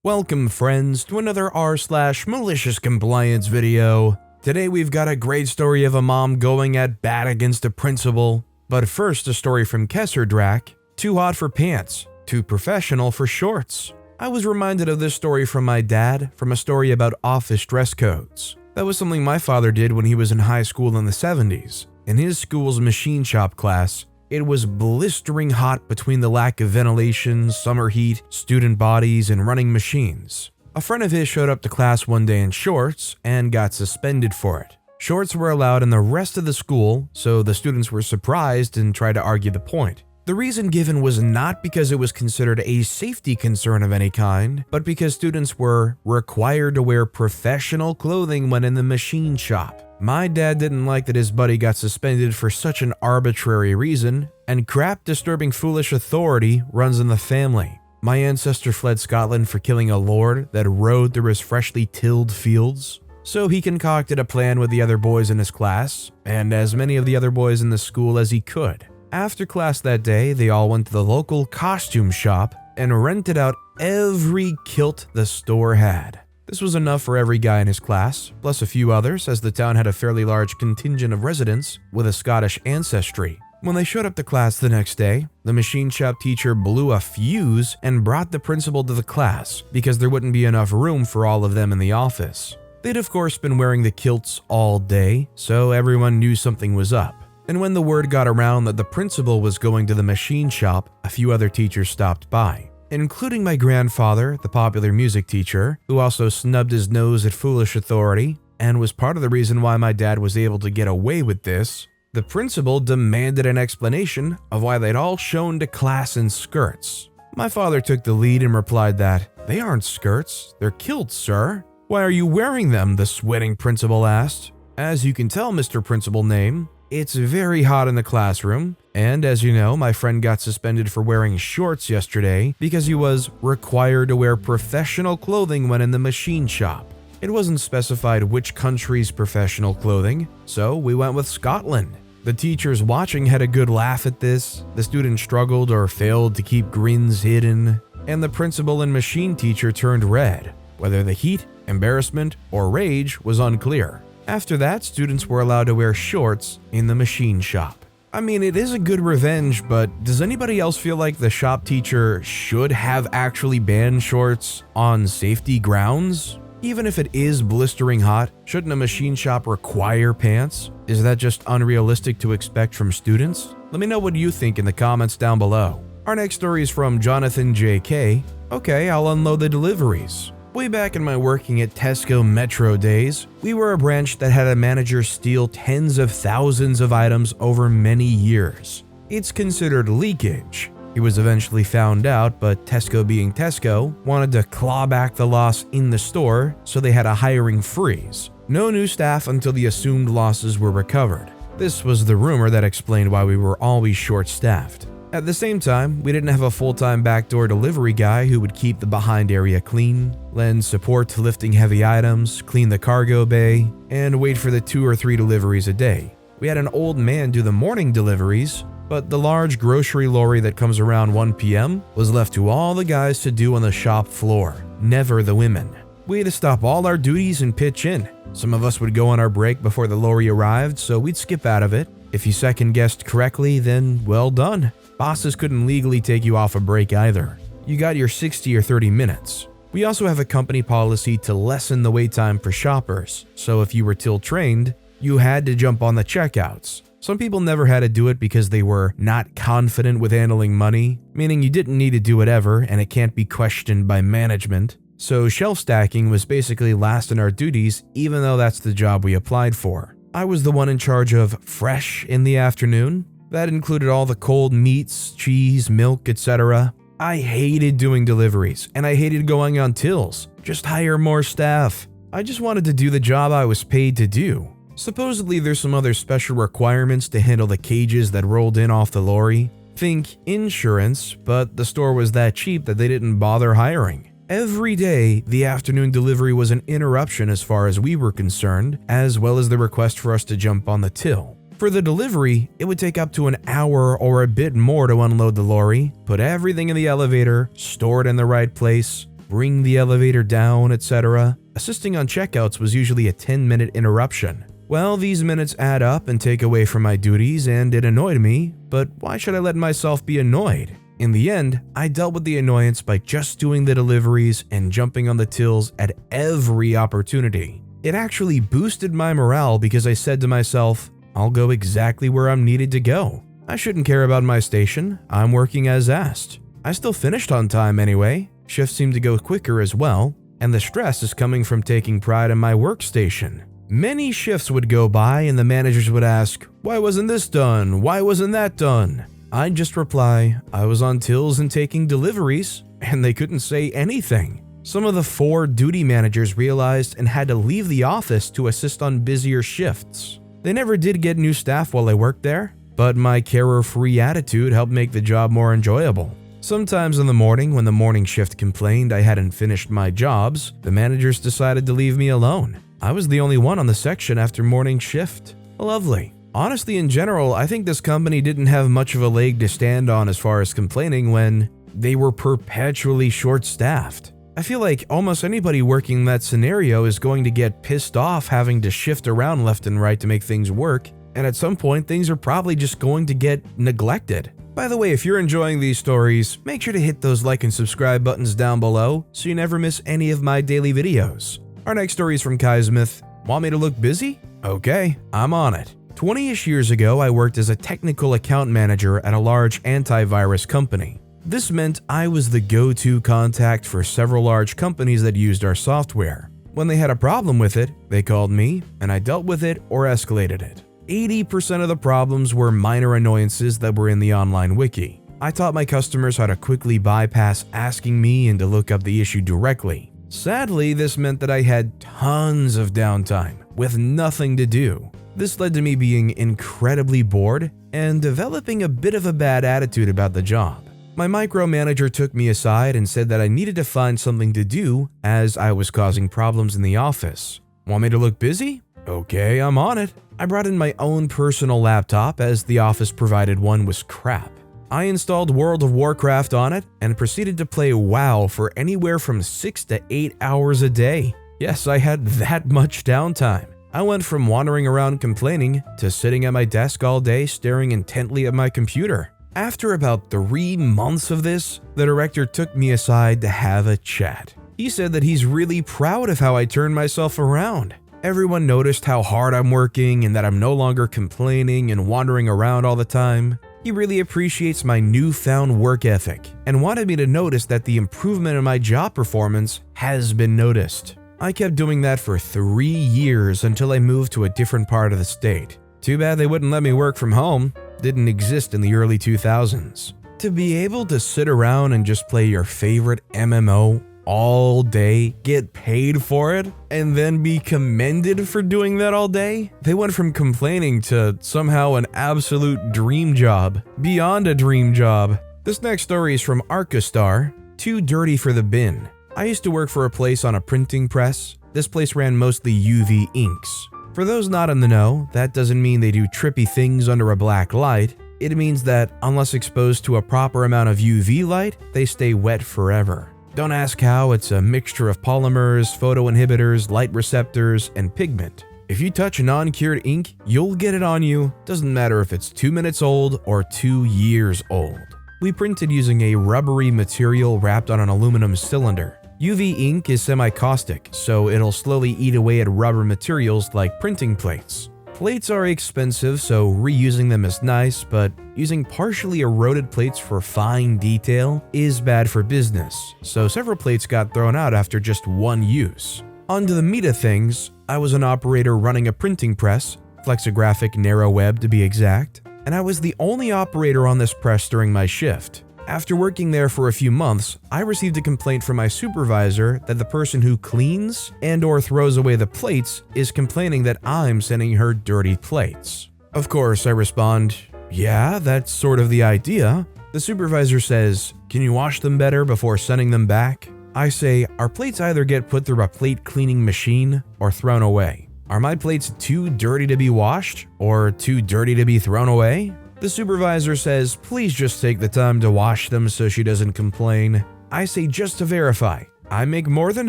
Welcome friends to another r/MaliciousCompliance video. Today we've got a great story of a mom going at bat against a principal. But first, a story from Kesserdrak. Too hot for pants, too professional for shorts. I was reminded of this story from my dad from a story about office dress codes. That was something my father did when he was in high school in the 70s. In his school's machine shop class, it was blistering hot between the lack of ventilation, summer heat, student bodies, and running machines. A friend of his showed up to class one day in shorts and got suspended for it. Shorts were allowed in the rest of the school, so the students were surprised and tried to argue the point. The reason given was not because it was considered a safety concern of any kind, but because students were required to wear professional clothing when in the machine shop. My dad didn't like that his buddy got suspended for such an arbitrary reason, and crap disturbing foolish authority runs in the family. My ancestor fled Scotland for killing a lord that rode through his freshly tilled fields. So he concocted a plan with the other boys in his class, and as many of the other boys in the school as he could. After class that day, they all went to the local costume shop and rented out every kilt the store had. This was enough for every guy in his class, plus a few others, as the town had a fairly large contingent of residents with a Scottish ancestry. When they showed up to class the next day, the machine shop teacher blew a fuse and brought the principal to the class because there wouldn't be enough room for all of them in the office. They'd of course been wearing the kilts all day, so everyone knew something was up. And when the word got around that the principal was going to the machine shop, a few other teachers stopped by, including my grandfather, the popular music teacher, who also snubbed his nose at foolish authority and was part of the reason why my dad was able to get away with this. The principal demanded an explanation of why they'd all shown to class in skirts. My father took the lead and replied that, "They aren't skirts, they're kilts, sir." "Why are you wearing them?" the sweating principal asked. "As you can tell, Mr. Principal Name, it's very hot in the classroom, and as you know, my friend got suspended for wearing shorts yesterday because he was required to wear professional clothing when in the machine shop." It wasn't specified which country's professional clothing, so we went with Scotland. The teachers watching had a good laugh at this, the students struggled or failed to keep grins hidden, and the principal and machine teacher turned red. Whether the heat, embarrassment, or rage was unclear. After that, students were allowed to wear shorts in the machine shop. I mean, it is a good revenge, but does anybody else feel like the shop teacher should have actually banned shorts on safety grounds? Even if it is blistering hot, shouldn't a machine shop require pants? Is that just unrealistic to expect from students? Let me know what you think in the comments down below. Our next story is from Jonathan JK. Okay, I'll unload the deliveries. Way back in my working at Tesco Metro days, we were a branch that had a manager steal tens of thousands of items over many years. It's considered leakage. He was eventually found out, but Tesco being Tesco, wanted to claw back the loss in the store, so they had a hiring freeze. No new staff until the assumed losses were recovered. This was the rumor that explained why we were always short-staffed. At the same time, we didn't have a full-time backdoor delivery guy who would keep the behind area clean, lend support to lifting heavy items, clean the cargo bay, and wait for the 2 or 3 deliveries a day. We had an old man do the morning deliveries, but the large grocery lorry that comes around 1 p.m. was left to all the guys to do on the shop floor, never the women. We had to stop all our duties and pitch in. Some of us would go on our break before the lorry arrived, so we'd skip out of it. If you second-guessed correctly, then well done. Bosses couldn't legally take you off a break either. You got your 60 or 30 minutes. We also have a company policy to lessen the wait time for shoppers, so if you were till trained, you had to jump on the checkouts. Some people never had to do it because they were not confident with handling money, meaning you didn't need to do it ever and it can't be questioned by management. So shelf stacking was basically last in our duties, even though that's the job we applied for. I was the one in charge of fresh in the afternoon. That included all the cold meats, cheese, milk, etc. I hated doing deliveries, and I hated going on tills. Just hire more staff. I just wanted to do the job I was paid to do. Supposedly there's some other special requirements to handle the cages that rolled in off the lorry. Think insurance, but the store was that cheap that they didn't bother hiring. Every day, the afternoon delivery was an interruption as far as we were concerned, as well as the request for us to jump on the till. For the delivery, it would take up to an hour or a bit more to unload the lorry, put everything in the elevator, store it in the right place, bring the elevator down, etc. Assisting on checkouts was usually a 10-minute interruption. Well, these minutes add up and take away from my duties, and it annoyed me, but why should I let myself be annoyed? In the end, I dealt with the annoyance by just doing the deliveries and jumping on the tills at every opportunity. It actually boosted my morale because I said to myself, I'll go exactly where I'm needed to go. I shouldn't care about my station, I'm working as asked. I still finished on time anyway, shifts seem to go quicker as well, and the stress is coming from taking pride in my workstation. Many shifts would go by and the managers would ask, why wasn't this done? Why wasn't that done? I'd just reply, I was on tills and taking deliveries, and they couldn't say anything. Some of the 4 duty managers realized and had to leave the office to assist on busier shifts. They never did get new staff while I worked there, but my carer-free attitude helped make the job more enjoyable. Sometimes in the morning, when the morning shift complained I hadn't finished my jobs, the managers decided to leave me alone. I was the only one on the section after morning shift. Lovely. Honestly, in general, I think this company didn't have much of a leg to stand on as far as complaining when they were perpetually short-staffed. I feel like almost anybody working that scenario is going to get pissed off having to shift around left and right to make things work, and at some point things are probably just going to get neglected. By the way, if you're enjoying these stories, make sure to hit those like and subscribe buttons down below so you never miss any of my daily videos. Our next story is from Kai Smith. Want me to look busy? Okay, I'm on it. 20-ish years ago, I worked as a technical account manager at a large antivirus company. This meant I was the go-to contact for several large companies that used our software. When they had a problem with it, they called me, and I dealt with it or escalated it. 80% of the problems were minor annoyances that were in the online wiki. I taught my customers how to quickly bypass asking me and to look up the issue directly. Sadly, this meant that I had tons of downtime with nothing to do. This led to me being incredibly bored and developing a bit of a bad attitude about the job. My micromanager took me aside and said that I needed to find something to do as I was causing problems in the office. Want me to look busy? Okay, I'm on it. I brought in my own personal laptop as the office provided one was crap. I installed World of Warcraft on it and proceeded to play WoW for anywhere from 6 to 8 hours a day. Yes, I had that much downtime. I went from wandering around complaining to sitting at my desk all day staring intently at my computer. After about 3 months of this, the director took me aside to have a chat. He said that he's really proud of how I turned myself around. Everyone noticed how hard I'm working and that I'm no longer complaining and wandering around all the time. He really appreciates my newfound work ethic and wanted me to notice that the improvement in my job performance has been noticed. I kept doing that for 3 years until I moved to a different part of the state. Too bad they wouldn't let me work from home. Didn't exist in the early 2000s. To be able to sit around and just play your favorite MMO all day, get paid for it, and then be commended for doing that all day? They went from complaining to somehow an absolute dream job. Beyond a dream job. This next story is from Arcastar, Too Dirty for the Bin. I used to work for a place on a printing press. This place ran mostly UV inks. For those not in the know, that doesn't mean they do trippy things under a black light. It means that, unless exposed to a proper amount of UV light, they stay wet forever. Don't ask how, it's a mixture of polymers, photoinhibitors, light receptors, and pigment. If you touch non-cured ink, you'll get it on you. Doesn't matter if it's 2 minutes old or 2 years old. We printed using a rubbery material wrapped on an aluminum cylinder. UV ink is semi-caustic, so it'll slowly eat away at rubber materials like printing plates. Plates are expensive, so reusing them is nice, but using partially eroded plates for fine detail is bad for business, so several plates got thrown out after just 1 use. On to the meat of things, I was an operator running a printing press, flexographic narrow web to be exact, and I was the only operator on this press during my shift. After working there for a few months, I received a complaint from my supervisor that the person who cleans and/or throws away the plates is complaining that I'm sending her dirty plates. Of course, I respond, yeah, that's sort of the idea. The supervisor says, can you wash them better before sending them back? I say, our plates either get put through a plate cleaning machine or thrown away. Are my plates too dirty to be washed or too dirty to be thrown away? The supervisor says, please just take the time to wash them so she doesn't complain. I say just to verify, I make more than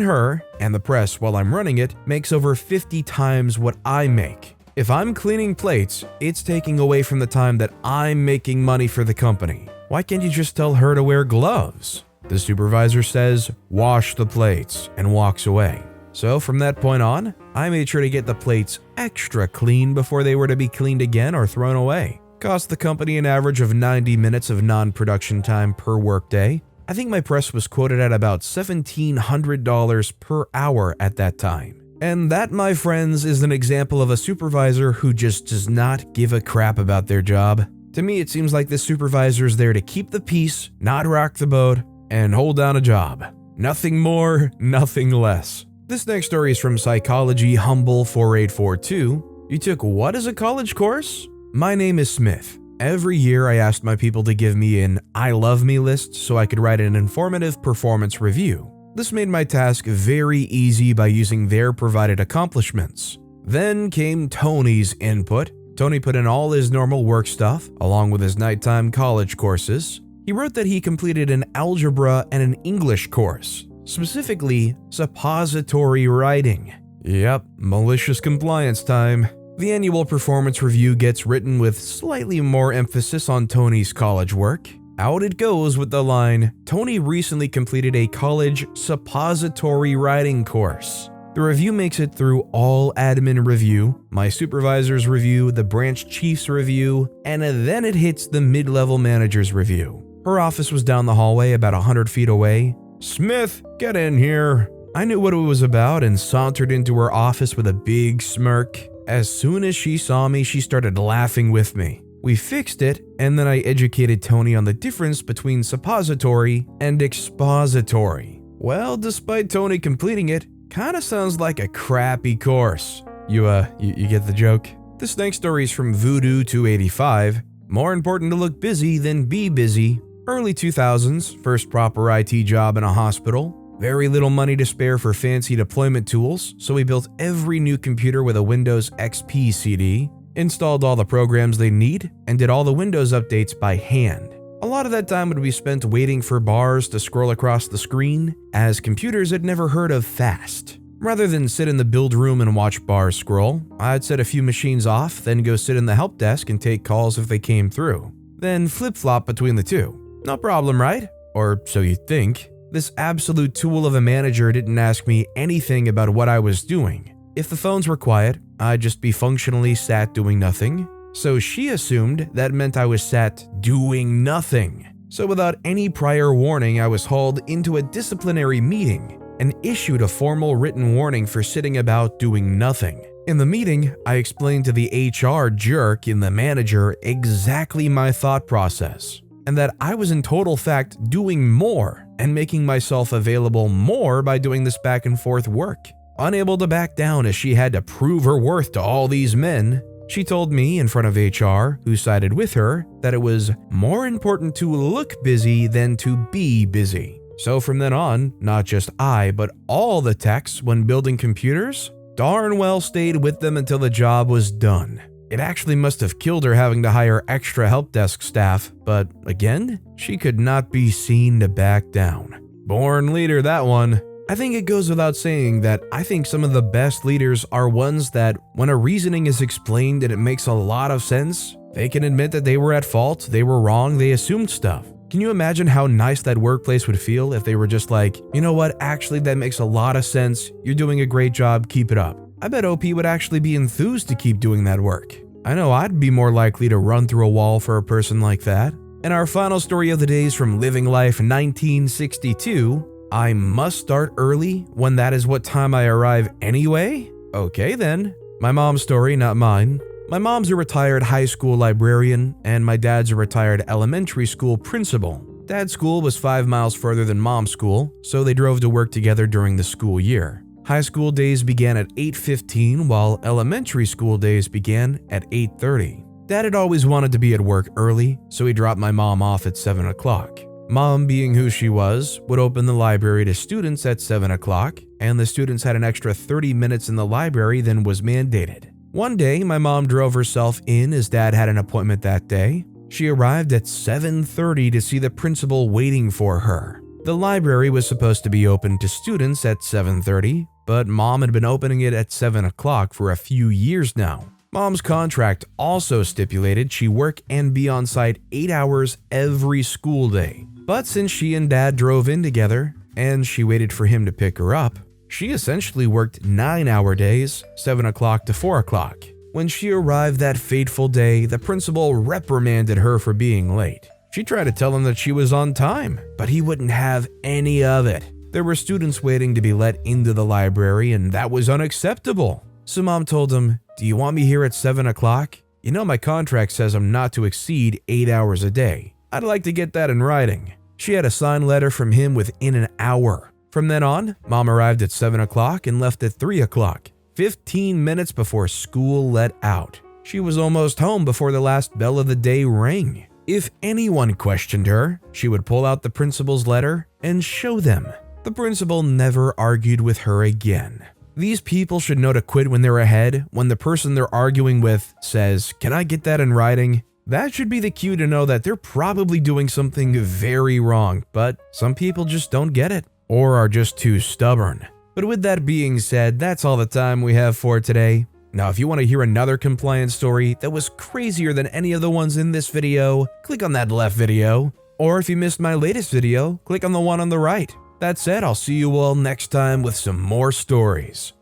her, and the press, while I'm running it, makes over 50 times what I make. If I'm cleaning plates, it's taking away from the time that I'm making money for the company. Why can't you just tell her to wear gloves? The supervisor says, wash the plates, and walks away. So from that point on, I made sure to get the plates extra clean before they were to be cleaned again or thrown away. Cost the company an average of 90 minutes of non-production time per workday. I think my press was quoted at about $1,700 per hour at that time. And that, my friends, is an example of a supervisor who just does not give a crap about their job. To me, it seems like this supervisor is there to keep the peace, not rock the boat, and hold down a job. Nothing more, nothing less. This next story is from Psychology Humble 4842. You took what as a college course? My name is Smith. Every year I asked my people to give me an I love me list so I could write an informative performance review. This made my task very easy by using their provided accomplishments. Then came Tony's input. Tony put in all his normal work stuff, along with his nighttime college courses. He wrote that he completed an algebra and an English course, specifically suppository writing. Yep, malicious compliance time. The annual performance review gets written with slightly more emphasis on Tony's college work. Out it goes with the line, Tony recently completed a college suppository writing course. The review makes it through all admin review, my supervisor's review, the branch chief's review, and then it hits the mid-level manager's review. Her office was down the hallway about 100 feet away. Smith, get in here. I knew what it was about and sauntered into her office with a big smirk. As soon as she saw me, she started laughing with me. We fixed it, and then I educated Tony on the difference between suppository and expository. Well, despite Tony completing it, kinda sounds like a crappy course. You get the joke? This next story is from Voodoo 285. More important to look busy than be busy. Early 2000s, first proper IT job in a hospital. Very little money to spare for fancy deployment tools, so we built every new computer with a Windows XP CD, installed all the programs they need, and did all the Windows updates by hand. A lot of that time would be spent waiting for bars to scroll across the screen, as computers had never heard of fast. Rather than sit in the build room and watch bars scroll, I'd set a few machines off, then go sit in the help desk and take calls if they came through. Then flip-flop between the two. No problem, right? Or so you'd think. This absolute tool of a manager didn't ask me anything about what I was doing. If the phones were quiet, I'd just be functionally sat doing nothing. So she assumed that meant I was sat doing nothing. So without any prior warning, I was hauled into a disciplinary meeting and issued a formal written warning for sitting about doing nothing. In the meeting, I explained to the HR jerk in the manager exactly my thought process, and that I was in total fact doing more and making myself available more by doing this back and forth work. Unable to back down as she had to prove her worth to all these men, she told me in front of HR, who sided with her, that it was more important to look busy than to be busy. So from then on, not just I, but all the techs when building computers, darn well stayed with them until the job was done. It actually must have killed her having to hire extra help desk staff, but again, she could not be seen to back down. Born leader, that one. I think it goes without saying that I think some of the best leaders are ones that, when a reasoning is explained and it makes a lot of sense, they can admit that they were at fault, they were wrong, they assumed stuff. Can you imagine how nice that workplace would feel if they were just like, you know what, actually that makes a lot of sense, you're doing a great job, keep it up. I bet OP would actually be enthused to keep doing that work. I know I'd be more likely to run through a wall for a person like that. And our final story of the day is from Living Life 1962. I must start early when that is what time I arrive anyway? Okay then. My mom's story, not mine. My mom's a retired high school librarian, and my dad's a retired elementary school principal. Dad's school was 5 miles further than mom's school, so they drove to work together during the school year. High school days began at 8:15, while elementary school days began at 8:30. Dad had always wanted to be at work early, so he dropped my mom off at 7 o'clock. Mom, being who she was, would open the library to students at 7 o'clock, and the students had an extra 30 minutes in the library than was mandated. One day, my mom drove herself in as Dad had an appointment that day. She arrived at 7:30 to see the principal waiting for her. The library was supposed to be open to students at 7:30, but Mom had been opening it at 7 o'clock for a few years now. Mom's contract also stipulated she work and be on site 8 hours every school day. But since she and Dad drove in together, and she waited for him to pick her up, she essentially worked 9-hour days, 7 o'clock to 4 o'clock. When she arrived that fateful day, the principal reprimanded her for being late. She tried to tell him that she was on time, but he wouldn't have any of it. There were students waiting to be let into the library, and that was unacceptable. So Mom told him, "Do you want me here at 7 o'clock? You know my contract says I'm not to exceed 8 hours a day. I'd like to get that in writing." She had a signed letter from him within an hour. From then on, Mom arrived at 7 o'clock and left at 3 o'clock, 15 minutes before school let out. She was almost home before the last bell of the day rang. If anyone questioned her, she would pull out the principal's letter and show them. The principal never argued with her again. These people should know to quit when they're ahead. When the person they're arguing with says, "Can I get that in writing?" That should be the cue to know that they're probably doing something very wrong, but some people just don't get it or are just too stubborn. But with that being said, that's all the time we have for today. Now, if you want to hear another compliance story that was crazier than any of the ones in this video, click on that left video. Or if you missed my latest video, click on the one on the right. That said, I'll see you all next time with some more stories.